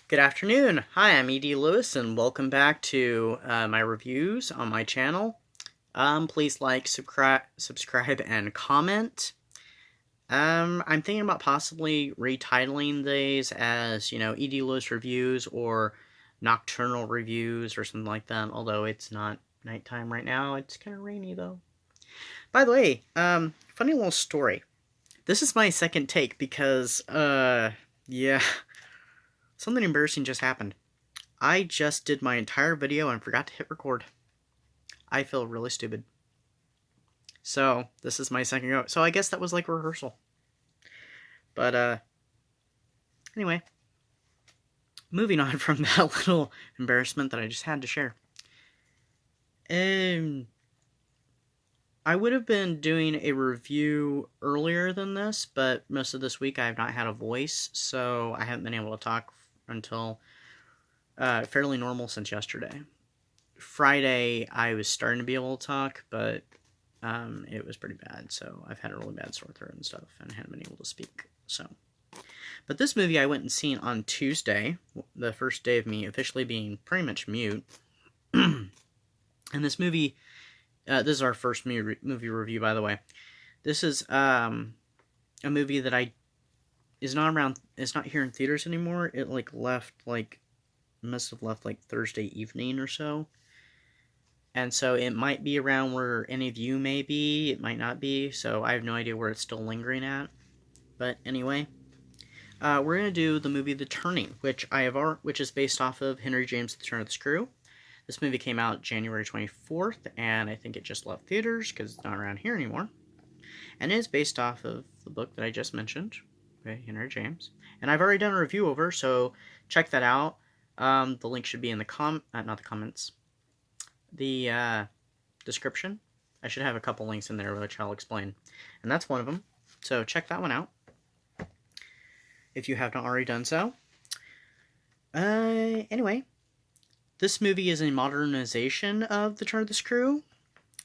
Good afternoon. Hi, I'm E.D. Lewis, and welcome back to my reviews on my channel. Please like, subscribe, and comment. I'm thinking about possibly retitling these as, E.D. Lewis reviews or nocturnal reviews or something like that, although it's not nighttime right now. It's kind of rainy, though. By the way, funny little story. This is my second take because, yeah, something embarrassing just happened. I just did my entire video and forgot to hit record. I feel really stupid. So, this is my second go. So I guess that was like rehearsal. But, anyway. Moving on from that little embarrassment that I just had to share. I would have been doing a review earlier than this, but most of this week I have not had a voice, so I haven't been able to talk until fairly normal since yesterday. Friday, I was starting to be able to talk, but it was pretty bad, so I've had a really bad sore throat and stuff, and I haven't been able to speak, so. But this movie I went and seen on Tuesday, the first day of me officially being pretty much mute. And this movie, this is our first movie review, by the way. This is a movie that is not here in theaters anymore. It must have left like Thursday evening or so. And so it might be around where any of you may be, it might not be, so I have no idea where it's still lingering at. But anyway, we're going to do the movie The Turning, which is based off of Henry James' The Turn of the Screw. This movie came out January 24th, and I think it just left theaters because it's not around here anymore. And it is based off of the book that I just mentioned, by Henry James. And I've already done a review over, so check that out. The link should be in the description. I should have a couple links in there, which I'll explain. And that's one of them. So check that one out, if you have not already done so. Anyway, this movie is a modernization of The Turn of the Screw.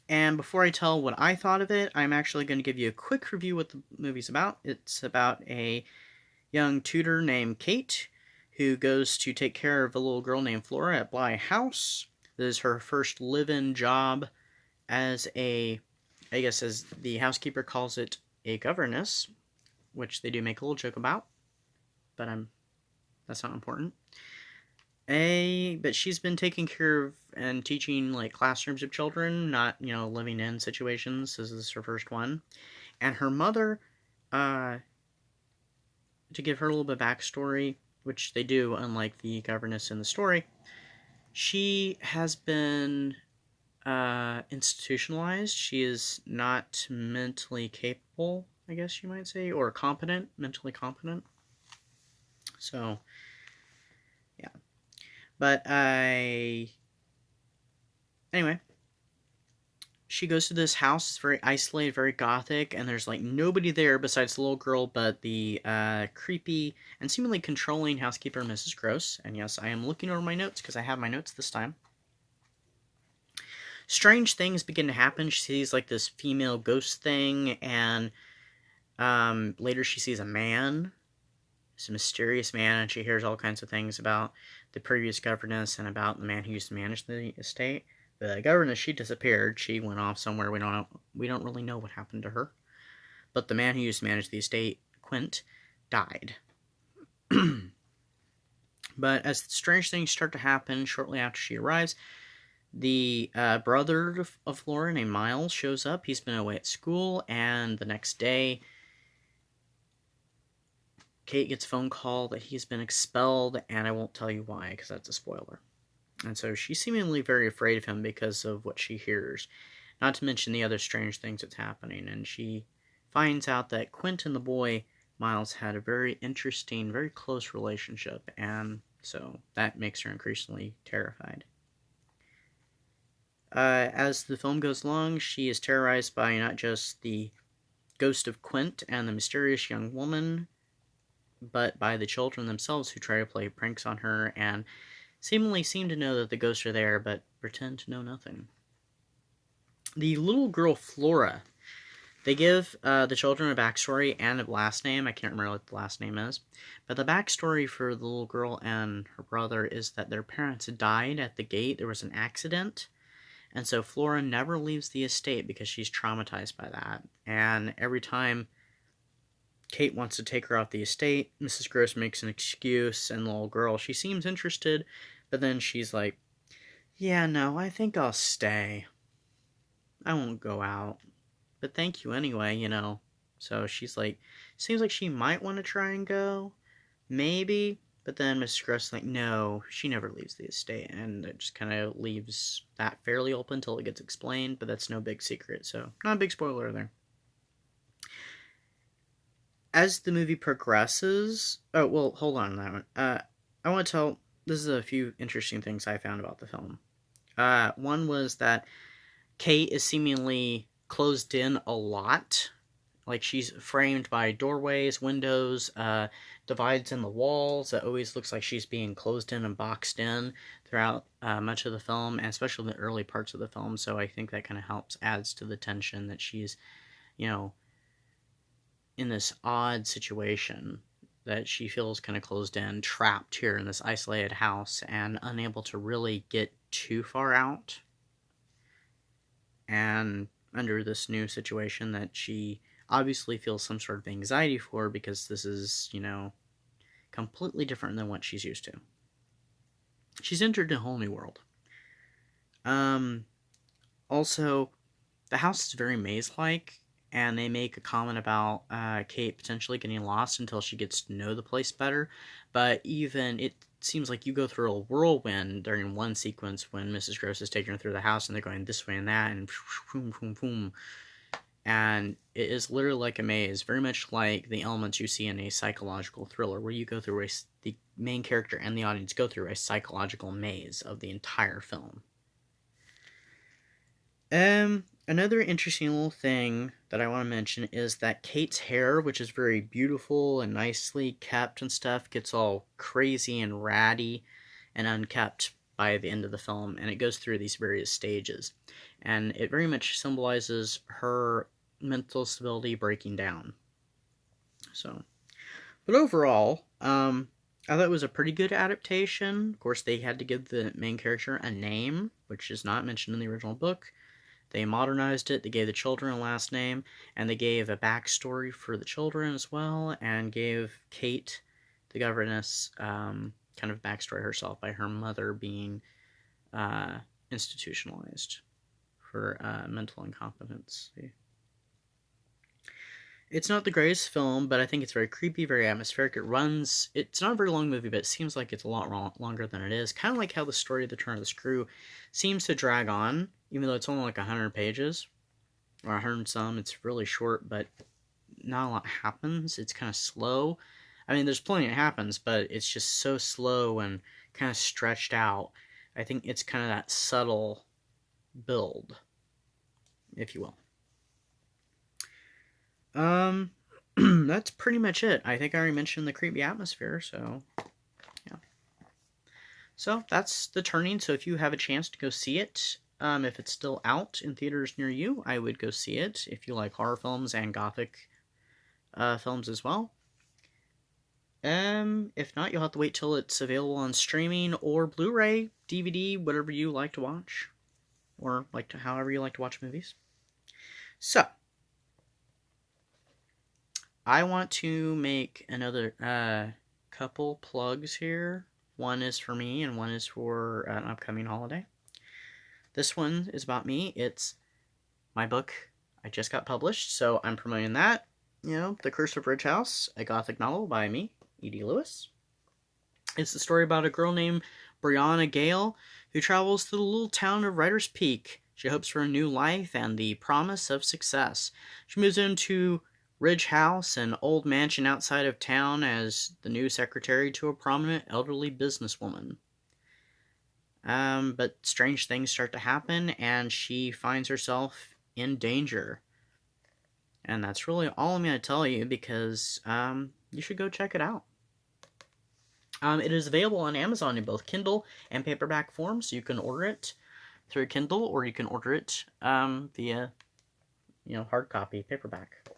And before I tell what I thought of it, I'm actually going to give you a quick review what the movie's about. It's about a young tutor named Kate, who goes to take care of a little girl named Flora at Bly House. This is her first live-in job as I guess as the housekeeper calls it, a governess, which they do make a little joke about, but that's not important. But she's been taking care of and teaching like classrooms of children, not, living in situations. This is her first one. And her mother, to give her a little bit of backstory, which they do, unlike the governess in the story, she has been institutionalized. She is not mentally capable, I guess you might say, or mentally competent. So, yeah. But anyway, she goes to this house. It's very isolated, very gothic, and there's like nobody there besides the little girl, but the creepy and seemingly controlling housekeeper, Mrs. Gross. And yes, I am looking over my notes because I have my notes this time. Strange things begin to happen. She sees like this female ghost thing, and later she sees a man. It's a mysterious man, and she hears all kinds of things about the previous governess and about the man who used to manage the estate. The governess, she disappeared. She went off somewhere. We don't really know what happened to her. But the man who used to manage the estate, Quint, died. But as strange things start to happen shortly after she arrives, the brother of Flora named Miles shows up. He's been away at school, and the next day, Kate gets a phone call that he's been expelled, and I won't tell you why, because that's a spoiler. And so she's seemingly very afraid of him because of what she hears, not to mention the other strange things that's happening. And she finds out that Quint and the boy, Miles, had a very interesting, very close relationship, and so that makes her increasingly terrified. As the film goes along, she is terrorized by not just the ghost of Quint and the mysterious young woman, but by the children themselves who try to play pranks on her and seemingly seem to know that the ghosts are there, but pretend to know nothing. The little girl Flora They give the children a backstory and a last name. I can't remember what the last name is. But the backstory for the little girl and her brother is that their parents died at the gate. There was an accident. And so Flora never leaves the estate because she's traumatized by that. And every time Kate wants to take her off the estate, Mrs. Gross makes an excuse, and the little girl, she seems interested, but then she's like, yeah, no, I think I'll stay. I won't go out. But thank you anyway, you know. So she's like, seems like she might want to try and go. Maybe. But then Mrs. Gross is like, no, she never leaves the estate. And it just kind of leaves that fairly open until it gets explained. But that's no big secret. So not a big spoiler there. As the movie progresses... Oh, well, hold on that one. I want to tell... This is a few interesting things I found about the film. One was that Kate is seemingly closed in a lot. Like, she's framed by doorways, windows, divides in the walls. It always looks like she's being closed in and boxed in throughout much of the film, and especially the early parts of the film. So I think that kind of helps, adds to the tension that she's, you know, in this odd situation that she feels kind of closed in, trapped here in this isolated house, and unable to really get too far out. And under this new situation that she obviously feels some sort of anxiety for, because this is, you know, completely different than what she's used to. She's entered a whole new world. Also, the house is very maze-like, and they make a comment about Kate potentially getting lost until she gets to know the place better. But even, it seems like you go through a whirlwind during one sequence when Mrs. Gross is taking her through the house, and they're going this way and that, and boom, boom, boom. And it is literally like a maze, very much like the elements you see in a psychological thriller, where you go through the main character and the audience go through a psychological maze of the entire film. Another interesting little thing that I want to mention is that Kate's hair, which is very beautiful and nicely kept and stuff, gets all crazy and ratty and unkept by the end of the film, and it goes through these various stages. And it very much symbolizes her mental stability breaking down. So, but overall, I thought it was a pretty good adaptation. Of course, they had to give the main character a name, which is not mentioned in the original book. They modernized it, they gave the children a last name, and they gave a backstory for the children as well, and gave Kate, the governess, kind of backstory herself by her mother being institutionalized for mental incompetence. It's not the greatest film, but I think it's very creepy, very atmospheric. It's not a very long movie, but it seems like it's a lot longer than it is. Kind of like how the story of The Turn of the Screw seems to drag on, even though it's only like 100 pages, or 100 and some. It's really short, but not a lot happens. It's kind of slow. I mean, there's plenty that happens, but it's just so slow and kind of stretched out. I think it's kind of that subtle build, if you will. That's pretty much it. I think I already mentioned the creepy atmosphere, so yeah. So that's The Turning. So if you have a chance to go see it, if it's still out in theaters near you, I would go see it. If you like horror films and Gothic films as well. If not, you'll have to wait till it's available on streaming or Blu-ray, DVD, whatever you like to watch, or however you like to watch movies. So, I want to make another couple plugs here. One is for me, and one is for an upcoming holiday. This one is about me. It's my book. I just got published, so I'm promoting that. You know, The Curse of Rydge House, a Gothic novel by me, E.D. Lewis. It's the story about a girl named Brianna Gale who travels to the little town of Writer's Peak. She hopes for a new life and the promise of success. She moves into Rydge House, an old mansion outside of town, as the new secretary to a prominent elderly businesswoman. But strange things start to happen, and she finds herself in danger. And that's really all I'm going to tell you, because you should go check it out. It is available on Amazon in both Kindle and paperback form, so you can order it through Kindle, or you can order it via hard copy, paperback.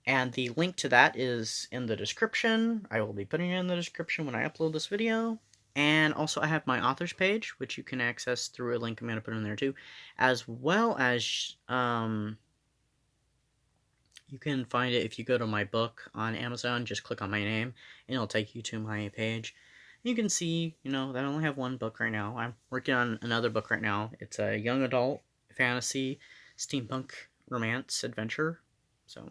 And the link to that is in the description. I will be putting it in the description when I upload this video. And also I have my authors page, which you can access through a link I'm going to put in there too. As well as, you can find it if you go to my book on Amazon. Just click on my name, and it'll take you to my page. You can see, that I only have one book right now. I'm working on another book right now. It's a young adult fantasy steampunk romance adventure. So,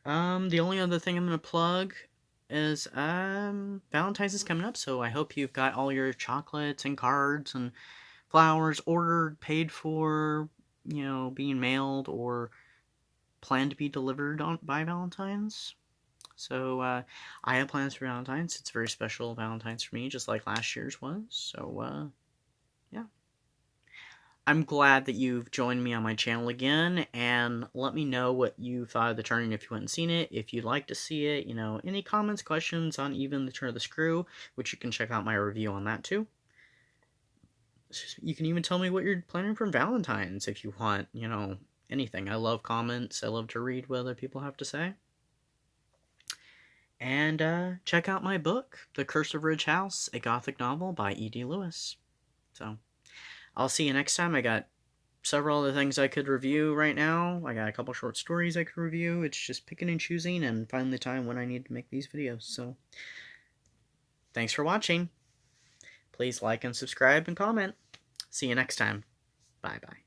the only other thing I'm going to plug is, Valentine's is coming up, so I hope you've got all your chocolates and cards and flowers ordered, paid for, being mailed, or plan to be delivered by Valentine's. So, I have plans for Valentine's. It's a very special Valentine's for me, just like last year's was. So, yeah. I'm glad that you've joined me on my channel again, and let me know what you thought of The Turning if you hadn't seen it, if you'd like to see it, any comments, questions on even The Turn of the Screw, which you can check out my review on that too. You can even tell me what you're planning for Valentine's if you want, anything. I love comments. I love to read what other people have to say. And check out my book, The Curse of Rydge House, a Gothic novel by E.D. Lewis. So, I'll see you next time. I got several other things I could review right now. I got a couple short stories I could review. It's just picking and choosing and finding the time when I need to make these videos. So, thanks for watching. Please like and subscribe and comment. See you next time. Bye-bye.